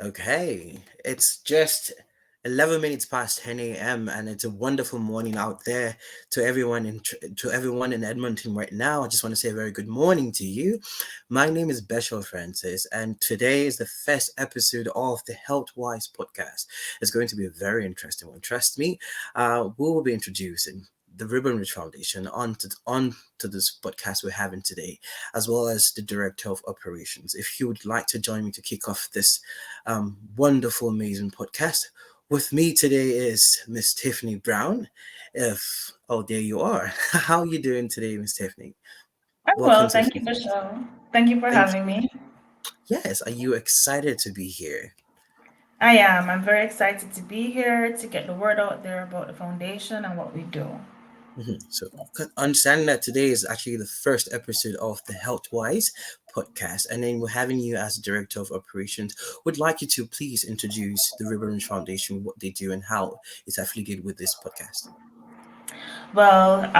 Okay, it's just 11 minutes past 10 a.m. and it's a wonderful morning out there to everyone in Edmonton right now. I just want to say a very good morning to you. My name is Beschel Francis, and today is the first episode of the Healthwise Podcast. It's going to be a very interesting one. Trust me, we will be introducing the Ribbon Ridge Foundation onto this podcast we're having today, as well as the Director of Operations. If you would like to join me to kick off this wonderful, amazing podcast. With me today is Miss Tiffany Brown. If there you are. How are you doing today, Miss Tiffany? I'm Welcome well, to. thank you, Beschel. Thank you for Thank having me. you. Yes, are you excited to be here? I am. I'm very excited to be here to get the word out there about the foundation and what we do. So, understanding that today is actually the first episode of the Healthwise podcast, and then we're having you as Director of Operations. Would like you to please introduce the Ribbon Foundation, what they do, and how it's affiliated with this podcast. Well,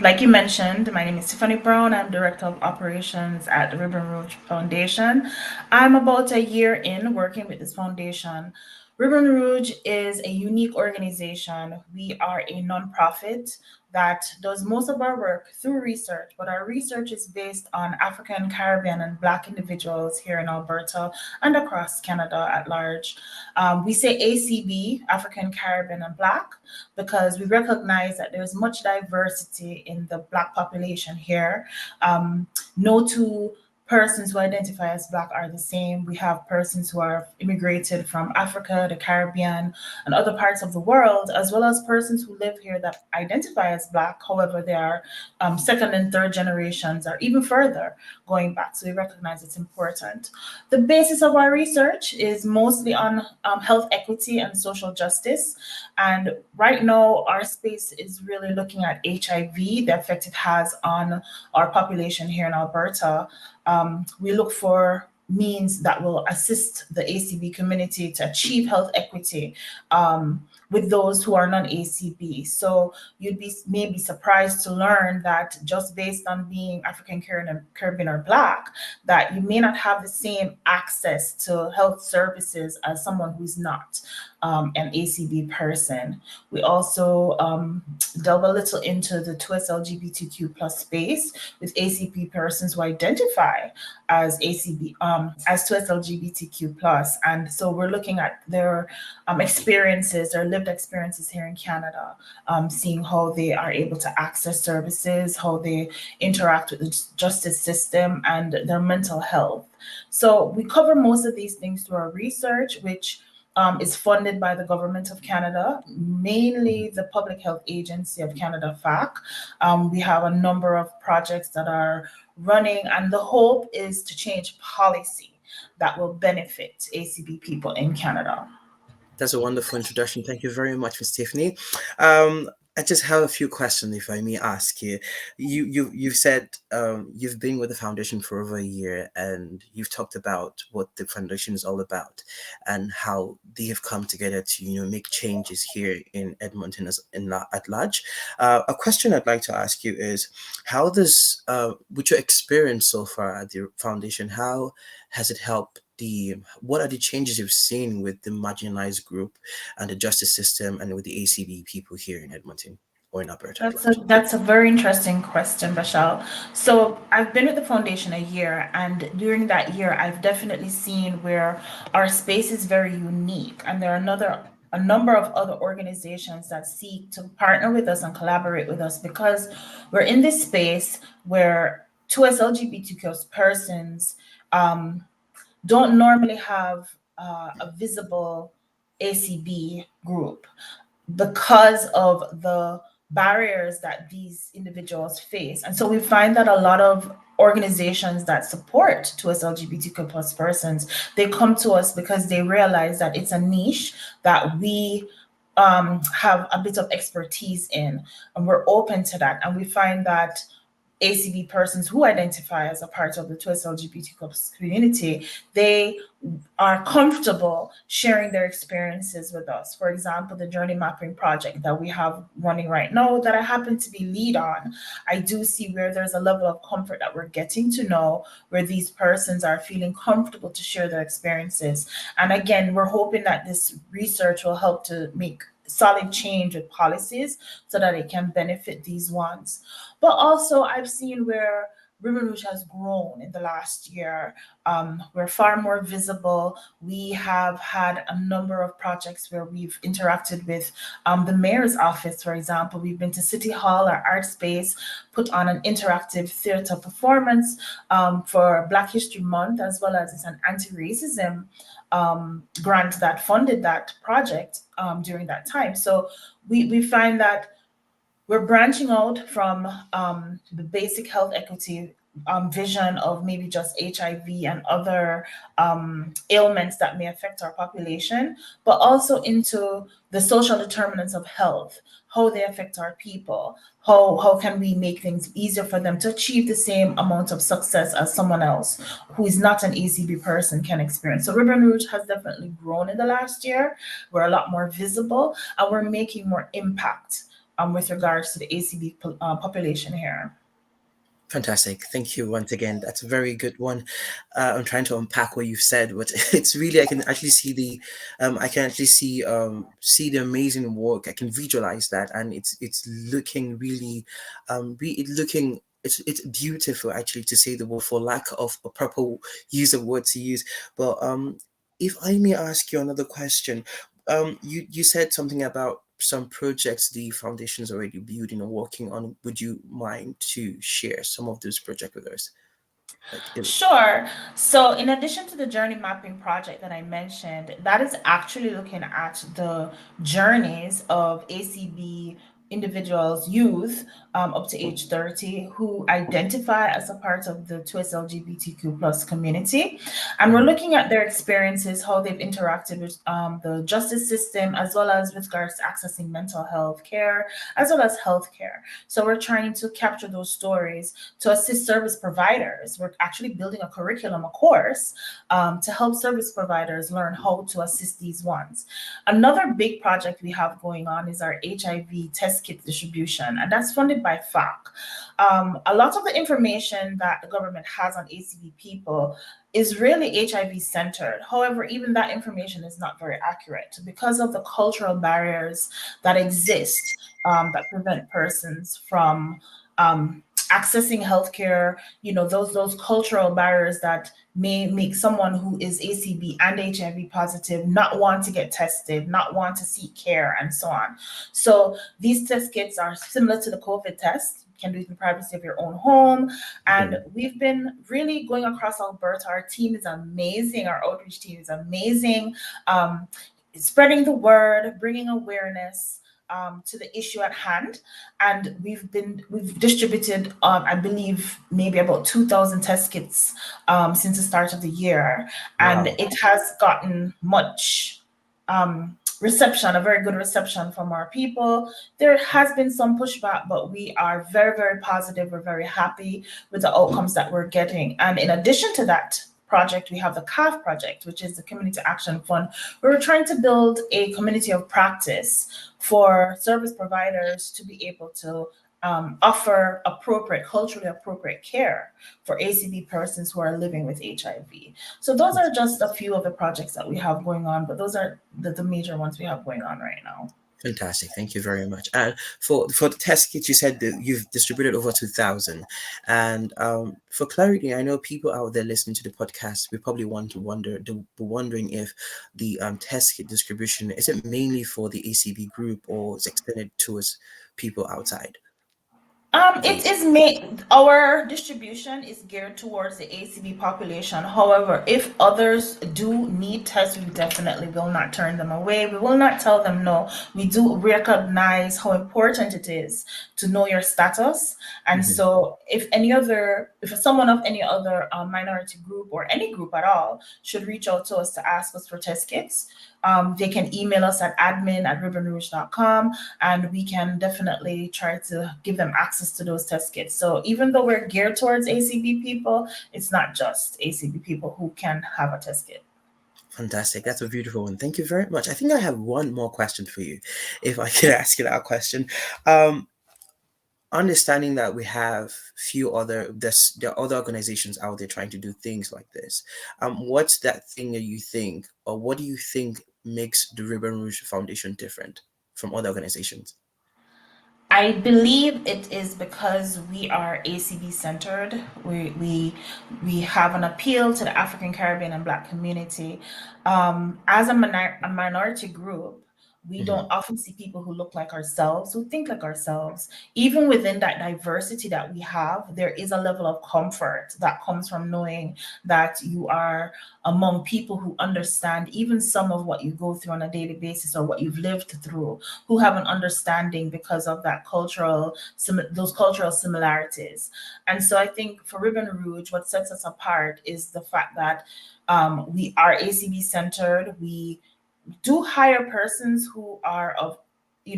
like you mentioned, my name is Tiffany Brown. I'm Director of Operations at the Ribbon Rouge Foundation. I'm about a year in working with this foundation. Ribbon Rouge is a unique organization. We are a nonprofit that does most of our work through research, but our research is based on African, Caribbean, and Black individuals here in Alberta and across Canada at large. We say ACB, African, Caribbean, and Black, because we recognize that there's much diversity in the Black population here. No two persons who identify as Black are the same. We have persons who are immigrated from Africa, the Caribbean, and other parts of the world, as well as persons who live here that identify as Black. However, they are second and third generations, or even further going back. So we recognize it's important. The basis of our research is mostly on health equity and social justice. And right now, our space is really looking at HIV, the effect it has on our population here in Alberta. We look for means that will assist the ACB community to achieve health equity with those who are non-ACB. So you'd be maybe surprised to learn that just based on being African Caribbean or Black, that you may not have the same access to health services as someone who's not an ACB person. We also delve a little into the 2S LGBTQ plus space with ACP persons who identify as ACB as 2S LGBTQ plus, and so we're looking at their experiences, their lived experiences here in Canada, seeing how they are able to access services, how they interact with the justice system, and their mental health. So we cover most of these things through our research, which is funded by the Government of Canada, mainly the Public Health Agency of Canada, FAC. We have a number of projects that are running, and the hope is to change policy that will benefit ACB people in Canada. That's a wonderful introduction. Thank you very much, Miss Tiffany. Um, I just have a few questions, if I may ask you. You've said you've been with the foundation for over a year, and you've talked about what the foundation is all about, and how they have come together to make changes here in Edmonton at large. A question I'd like to ask you is, how does with your experience so far at the foundation, how has it helped? What are the changes you've seen with the marginalized group and the justice system and with the ACB people here in Edmonton or in Alberta at large? That's a very interesting question, Bashal. So I've been with the foundation a year, and during that year, I've definitely seen where our space is very unique, and there are a number of other organizations that seek to partner with us and collaborate with us because we're in this space where 2S LGBTQ persons don't normally have a visible ACB group because of the barriers that these individuals face. And so we find that a lot of organizations that support 2S LGBTQ plus persons, they come to us because they realize that it's a niche that we have a bit of expertise in, and we're open to that. And we find that ACB persons who identify as a part of the 2S LGBT community, they are comfortable sharing their experiences with us. For example, the journey mapping project that we have running right now that I happen to be lead on, I do see where there's a level of comfort that we're getting to know where these persons are feeling comfortable to share their experiences. And again, we're hoping that this research will help to make solid change with policies so that it can benefit these ones. But also, I've seen where Ribbon Rouge has grown in the last year. We're far more visible. We have had a number of projects where we've interacted with the mayor's office, for example. We've been to City Hall, our art space, put on an interactive theater performance for Black History Month, as well as it's an anti-racism grant that funded that project during that time. So we find that we're branching out from the basic health equity vision of maybe just HIV and other ailments that may affect our population, but also into the social determinants of health, how they affect our people, how can we make things easier for them to achieve the same amount of success as someone else who is not an ACB person can experience. So Ribbon Rouge has definitely grown in the last year. We're a lot more visible and we're making more impact with regards to the ACB population here. Fantastic. Thank you once again. That's a very good one. I'm trying to unpack what you've said, but it's really, I can actually see I can actually see the amazing work. I can visualize that, and it's looking really, looking. It's beautiful actually, to say the word, for lack of a proper use of word to use. But if I may ask you another question, you said something about some projects the foundation is already building or working on. Would you mind to share some of those projects with us? Like, Sure. So, in addition to the journey mapping project that I mentioned, that is actually looking at the journeys of ACB individuals, youth up to age 30 who identify as a part of the 2S LGBTQ plus community. And we're mhm, looking at their experiences, how they've interacted with the justice system, as well as with regards to accessing mental health care, as well as healthcare. So we're trying to capture those stories to assist service providers. We're actually building a curriculum, a course, to help service providers learn how to assist these ones. Another big project we have going on is our HIV test kit distribution, and that's funded by FAC. A lot of the information that the government has on ACV people is really HIV centered. However, even that information is not very accurate because of the cultural barriers that exist that prevent persons from accessing healthcare. You know, those cultural barriers that may make someone who is ACB and HIV positive not want to get tested, not want to seek care, and so on. So these test kits are similar to the COVID test. You can do it in the privacy of your own home. And mhm. we've been really going across Alberta. Our team is amazing. Our outreach team is amazing. Spreading the word, bringing awareness to the issue at hand, and we've distributed, I believe, maybe about 2,000 test kits since the start of the year, and Wow. it has gotten much reception, a very good reception from our people. There has been some pushback, but we are very, very positive. We're very happy with the outcomes that we're getting, and in addition to that project, we have the CAF project, which is the Community Action Fund. We're trying to build a community of practice for service providers to be able to offer appropriate, culturally appropriate care for ACB persons who are living with HIV. So those are just a few of the projects that we have going on, but those are the major ones we have going on right now. Fantastic. Thank you very much. And for the test kits, you said that you've distributed over 2,000. And for clarity, I know people out there listening to the podcast, we probably they'll be wondering if the test kit distribution, is it mainly for the ACB group, or is extended towards people outside the It is ACB? made, our distribution is geared towards the ACB population. However, if others do need tests, we definitely will not turn them away. We will not tell them no. We do recognize how important it is to know your status. And Mhm. so if someone of any other minority group or any group at all should reach out to us to ask us for test kits, they can email us at admin@ribbonrouge.com, and we can definitely try to give them access access to those test kits. So even though we're geared towards ACB people, it's not just ACB people who can have a test kit. Fantastic. That's a beautiful one. Thank you very much. I think I have one more question for you, if I could ask you that question. Um, Understanding that we have there are other organizations out there trying to do things like this. What's that thing that you think, or what do you think makes the Ribbon Rouge Foundation different from other organizations? I believe it is because we are ACB centered. We have an appeal to the African Caribbean and Black community. As a minority group, we Hmm. don't often see people who look like ourselves, who think like ourselves. Even within that diversity that we have, there is a level of comfort that comes from knowing that you are among people who understand even some of what you go through on a daily basis or what you've lived through, who have an understanding because of that those cultural similarities. And so I think for Ribbon Rouge, what sets us apart is the fact that we are ACB centered. We do hire persons who are of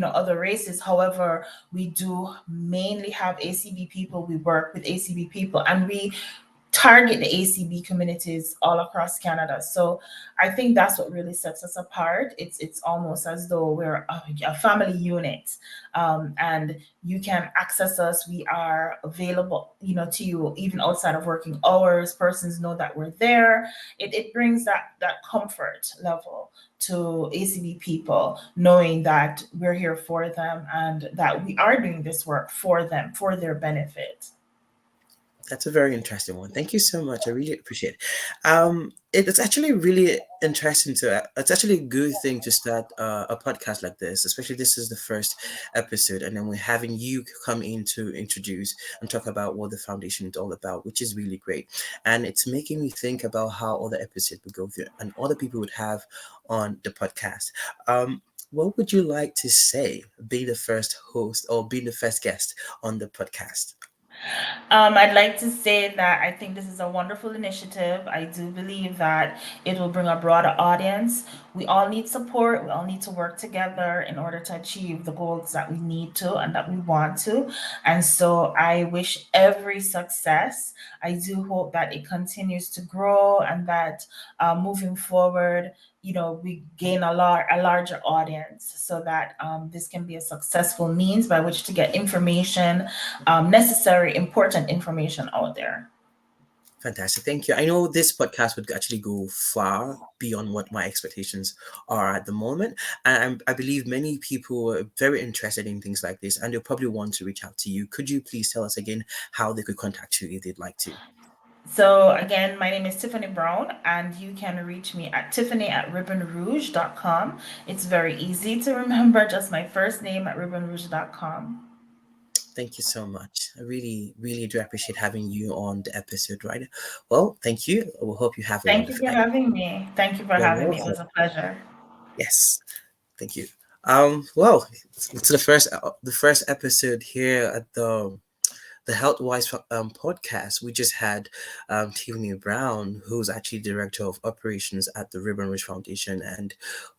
other races. However, we do mainly have ACB people. We work with ACB people, and we target the ACB communities all across Canada. So I think that's what really sets us apart. It's almost as though we're a family unit, and you can access us. We are available, to you even outside of working hours. Persons know that we're there. It brings that comfort level to ACB people, knowing that we're here for them and that we are doing this work for them for their benefit. That's a very interesting one. Thank you so much. I really appreciate it. It's actually really interesting to. It's actually a good thing to start a podcast like this, especially this is the first episode, and then we're having you come in to introduce and talk about what the foundation is all about, which is really great. And it's making me think about how other episodes would go through and other people would have on the podcast. What would you like to say, being the first host or being the first guest on the podcast? I'd like to say that I think this is a wonderful initiative. I do believe that it will bring a broader audience. We all need support. We all need to work together in order to achieve the goals that we need to and that we want to. And so I wish every success. I do hope that it continues to grow and that moving forward, we gain a larger audience so that this can be a successful means by which to get information, necessary, important information out there. Fantastic. Thank you. I know this podcast would actually go far beyond what my expectations are at the moment. And I believe many people are very interested in things like this and they'll probably want to reach out to you. Could you please tell us again how they could contact you if they'd like to? So again, my name is Tiffany Brown, and you can reach me at tiffany@ribbonrouge.com. It's very easy to remember, just my first name at ribbonrouge.com. Thank you so much. I really, really do appreciate having you on the episode, right? Well, thank you. I will hope you have a Thank you wonderful for day. having me. Thank you for You're having me. It welcome. was a pleasure. Yes. Thank you. Well, it's the first episode here at the Healthwise podcast. We just had Tiffany Brown, who's actually director of operations at the Ribbon Ridge Foundation, and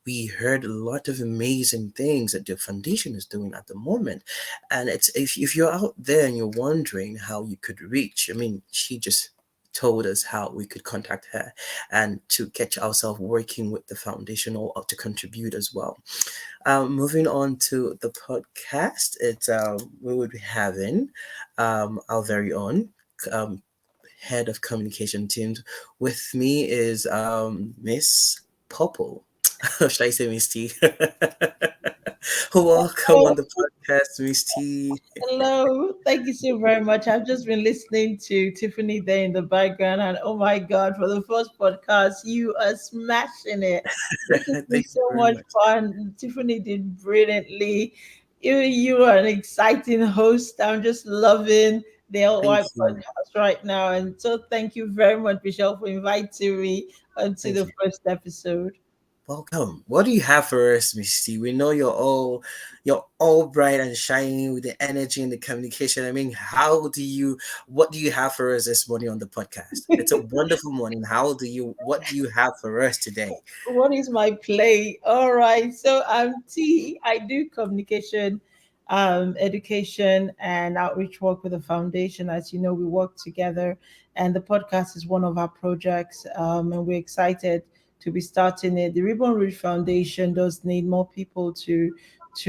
we heard a lot of amazing things that the foundation is doing at the moment. And it's if you're out there and you're wondering how you could reach, I mean, she just told us how we could contact her and to get ourselves working with the foundation or to contribute as well. Moving on to the podcast, we would be having our very own um, head of communication teams. With me is Miss Popple. Should I say Miss T? Welcome on Oh, the podcast, Miss T. hello. Thank you so very much. I've just been listening to Tiffany there in the background, and oh my God, for the first podcast, you are smashing it. This has been Thank you so very much much. fun. Tiffany did brilliantly. You are an exciting host. I'm just loving the Thank LY you. podcast right now. And so thank you very much, Michelle, for inviting me onto Thank the you. first episode. Welcome. What do you have for us, Miss T? We know you're all bright and shiny with the energy and the communication. I mean, what do you have for us this morning on the podcast? It's a wonderful morning. What do you have for us today? What is my play? All right. So I'm T. I do communication education and outreach work with the foundation. As you know, we work together, and the podcast is one of our projects, and we're excited to be starting it. The Ribbon Rouge Foundation does need more people to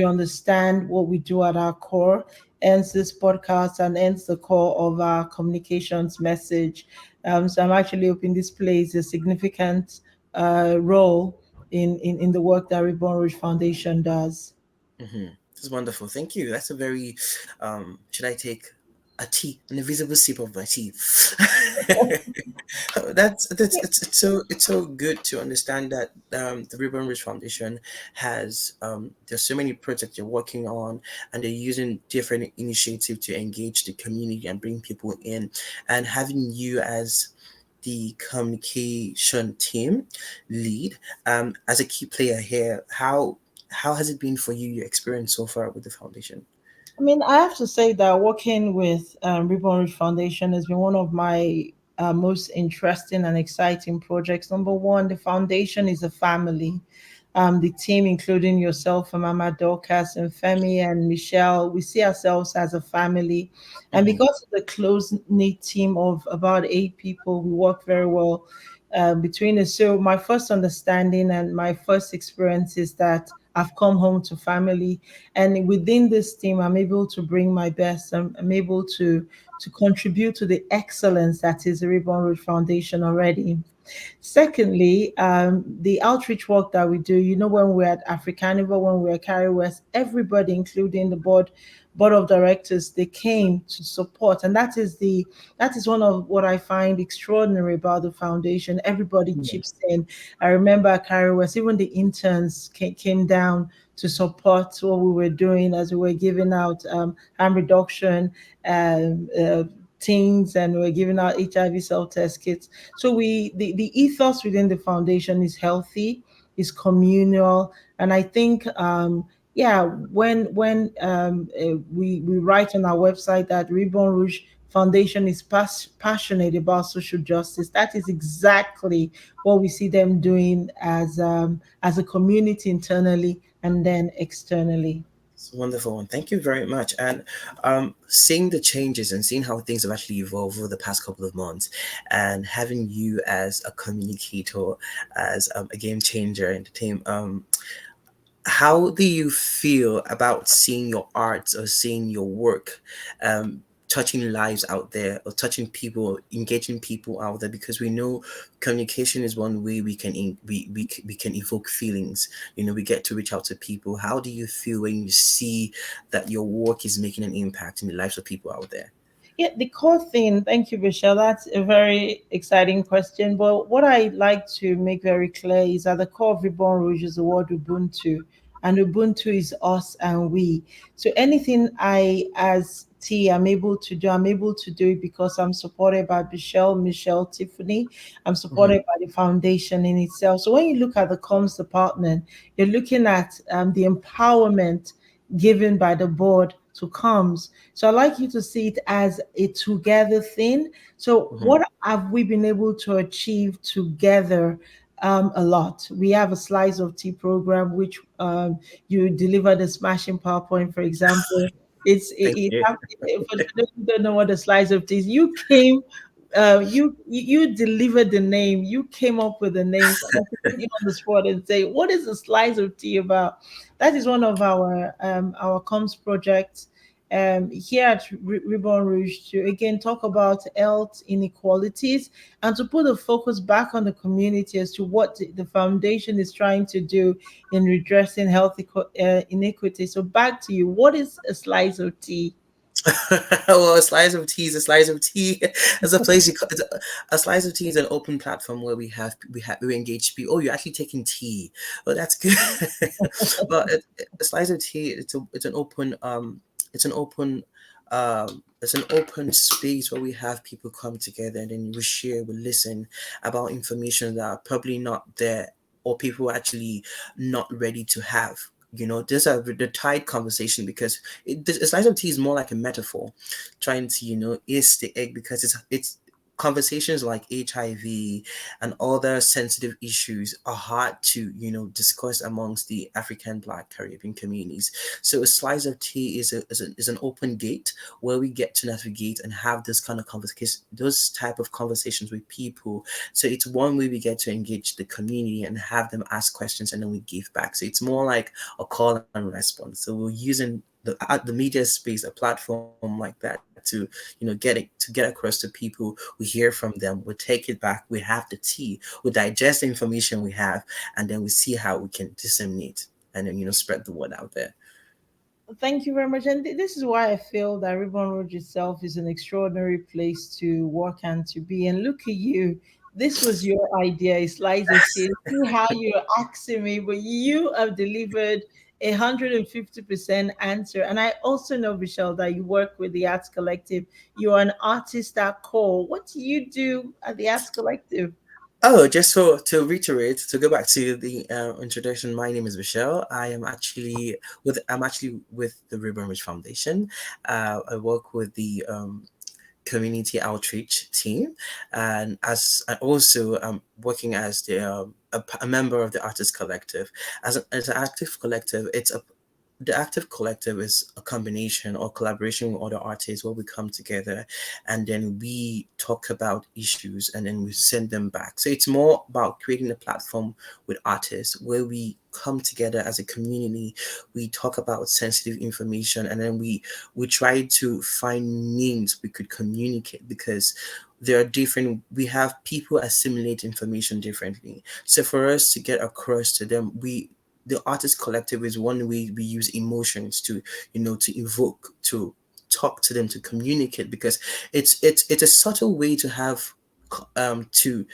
understand what we do at our core. Ends this podcast and ends the core of our communications message. So I'm actually hoping this plays a significant role in the work that Ribbon Rouge Foundation does. That's wonderful. Thank you. That's a very, should I take a tea, an invisible sip of my tea? That's it's so good to understand that the Ribbon Ridge Foundation has there's so many projects you're working on, and they're using different initiatives to engage the community and bring people in, and having you as the communication team lead as a key player here. How has it been for you, your experience so far with the foundation? I mean, I have to say that working with Ribbon Ridge Foundation has been one of my most interesting and exciting projects. Number one, the foundation is a family. The team, including yourself, and Mama Dorcas and Femi and Michelle, we see ourselves as a family. And Hmm. because of the close knit team of about 8 people, we work very well between us. So, my first understanding and my first experience is that I've come home to family, and within this team, I'm able to bring my best. I'm able to contribute to the excellence that is the Ribbon Road Foundation already. Secondly, the outreach work that we do, when we're at Africanival, when we're at Carry West, everybody, including the board of directors, they came to support, and that is one of what I find extraordinary about the foundation. Everybody Yeah. chips in. I remember at Carry West, even the interns came down to support what we were doing as we were giving out harm reduction things, and we we're giving out HIV self test kits. So the ethos within the foundation is healthy, is communal, and I think yeah, when we write on our website that Ribbon Rouge Foundation is passionate about social justice, that is exactly what we see them doing as a community internally and then externally. It's a wonderful one. Thank you very much. And seeing the changes and seeing how things have actually evolved over the past couple of months, and having you as a communicator, as a game changer in the team, how do you feel about seeing your arts or seeing your work touching lives out there, or touching people, engaging people out there? Because we know communication is one way we can we can evoke feelings. We get to reach out to people. How do you feel when you see that your work is making an impact in the lives of people out there? Yeah, the core thing, thank you, Michelle. That's a very exciting question. But what I like to make very clear is that the core of Reborn Rouge is the word Ubuntu. And Ubuntu is us and we. So anything I, as T, am able to do, I'm able to do it because I'm supported by Beschel, Michelle, Tiffany. I'm Hmm. supported by the foundation in itself. So when you look at the comms department, you're looking at the empowerment given by the board to comms. So I like you to see it as a together thing. So Hmm. what have we been able to achieve together? A lot. We have a slice of tea program, which you deliver the smashing PowerPoint, for example. Thank you. For those who don't know what a slice of tea is, you came, you delivered the name, you came up with the name. So I have to put you on the spot and say, what is a slice of tea about? That is one of our comms projects here at Ribbon Rouge to again talk about health inequalities and to put the focus back on the community as to what the foundation is trying to do in redressing health inequity. So back to you. What is a slice of tea? Well, a slice of tea is a slice of tea. As a place, a slice of tea is an open platform where we engage people. Oh, you're actually taking tea. Well, that's good. Well, a slice of tea. It's an open it's an open space where we have people come together, and then we share, we listen about information that are probably not there, or people are actually not ready to have. There's the tight conversation, because a slice of tea is more like a metaphor, trying to is the egg, because it's conversations like HIV and other sensitive issues are hard to, discuss amongst the African, Black, Caribbean communities. So a slice of tea is an open gate where we get to navigate and have this kind of conversation, those type of conversations with people. So it's one way we get to engage the community and have them ask questions, and then we give back. So it's more like a call and response. So we're using the media space, a platform like that, to get across to people. We hear from them, we take it back, we have the tea, we digest the information we have, and then we see how we can disseminate and then spread the word out there. Thank you very much. And this is why I feel that Ribbon Rouge itself is an extraordinary place to work and to be. And look at you. This was your idea, a slice of tea. See how you're asking me, but you have delivered 150% answer. And I also know, Michelle, that you work with the Arts Collective. You're an artist at core. What do you do at the Arts Collective? Oh, just so to reiterate, to go back to the introduction, my name is Beschel. I'm actually with the Ribbon Ridge Foundation. I work with the community outreach team, and as I also am working as a member of the Artist Collective. As an active collective, the active collective is a combination or collaboration with other artists where we come together and then we talk about issues and then we send them back. So it's more about creating a platform with artists where we come together as a community, we talk about sensitive information, and then we try to find means we could communicate, because there are different we have people assimilate information differently. So for us to get across to them, the artist collective is one way we use emotions to to evoke, to talk to them, to communicate, because it's a subtle way to have to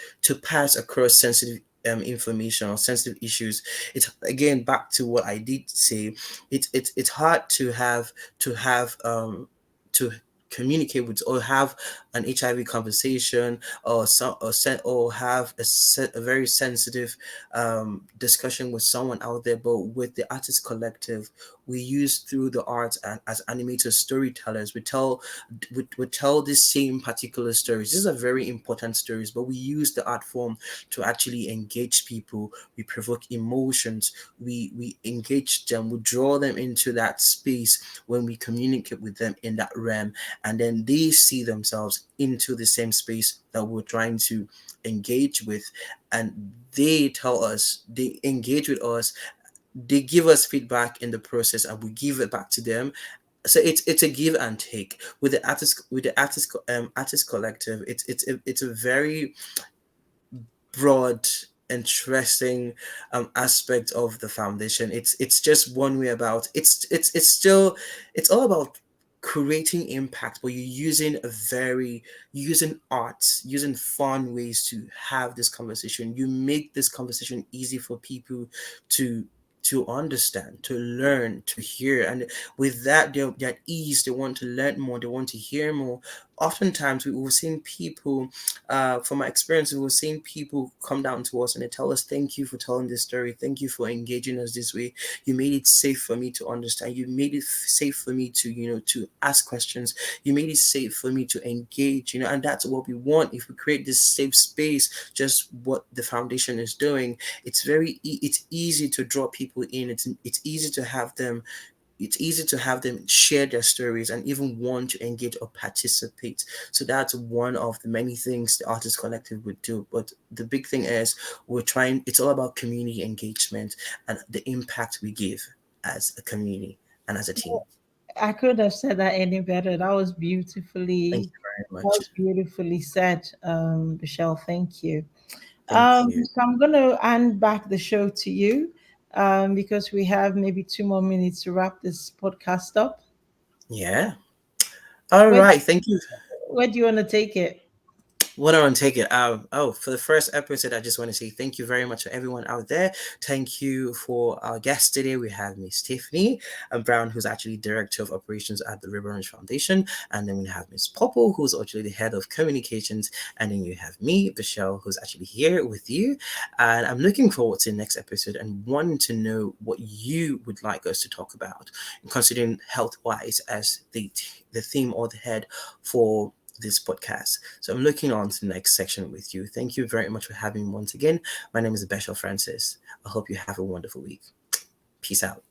pass across sensitive information or sensitive issues. It's again back to what I did say. It's hard to communicate with or have an HIV conversation, or have a very sensitive discussion with someone out there. But with the artist collective, we use through the arts and as animators, storytellers, we tell the same particular stories. These are very important stories, but we use the art form to actually engage people. We provoke emotions. We engage them. We draw them into that space when we communicate with them in that realm, and then they see themselves into the same space that we're trying to engage with, and they engage with us, they give us feedback in the process, and we give it back to them. So it's a give and take with the artist collective. It's a very broad, interesting aspect of the foundation. It's just one way about it's all about creating impact, but you're using arts, using fun ways to have this conversation. You make this conversation easy for people to understand, to learn, to hear, and with that, they're at ease. They want to learn more, they want to hear more. Oftentimes we've seen people, from my experience, we've seen people come down to us and they tell us, thank you for telling this story, thank you for engaging us this way. You made it safe for me to understand, you made it safe for me to to ask questions, you made it safe for me to engage, and that's what we want. If we create this safe space, just what the foundation is doing, it's easy to draw people in. It's easy to have them, share their stories and even want to engage or participate. So that's one of the many things the artist collective would do. But the big thing is, it's all about community engagement and the impact we give as a community and as a team. I could have said that any better. Thank you very That much. was beautifully said, Michelle. Thank you. Thank you. So I'm going to hand back the show to you, because we have maybe 2 more minutes to wrap this podcast up. Yeah. All Where, right. Thank you. where do you want to take it? What I want to take it out. For the first episode, I just want to say thank you very much to everyone out there. Thank you for our guest today. We have Miss Tiffany Brown, who's actually Director of Operations at the River Orange Foundation. And then we have Miss Popple, who's actually the Head of Communications. And then you have me, Beschel, who's actually here with you. And I'm looking forward to the next episode and wanting to know what you would like us to talk about, considering health wise as the theme or the head for this podcast. So I'm looking on to the next section with you. Thank you very much for having me once again. My name is Beschel Francis. I hope you have a wonderful week. Peace out.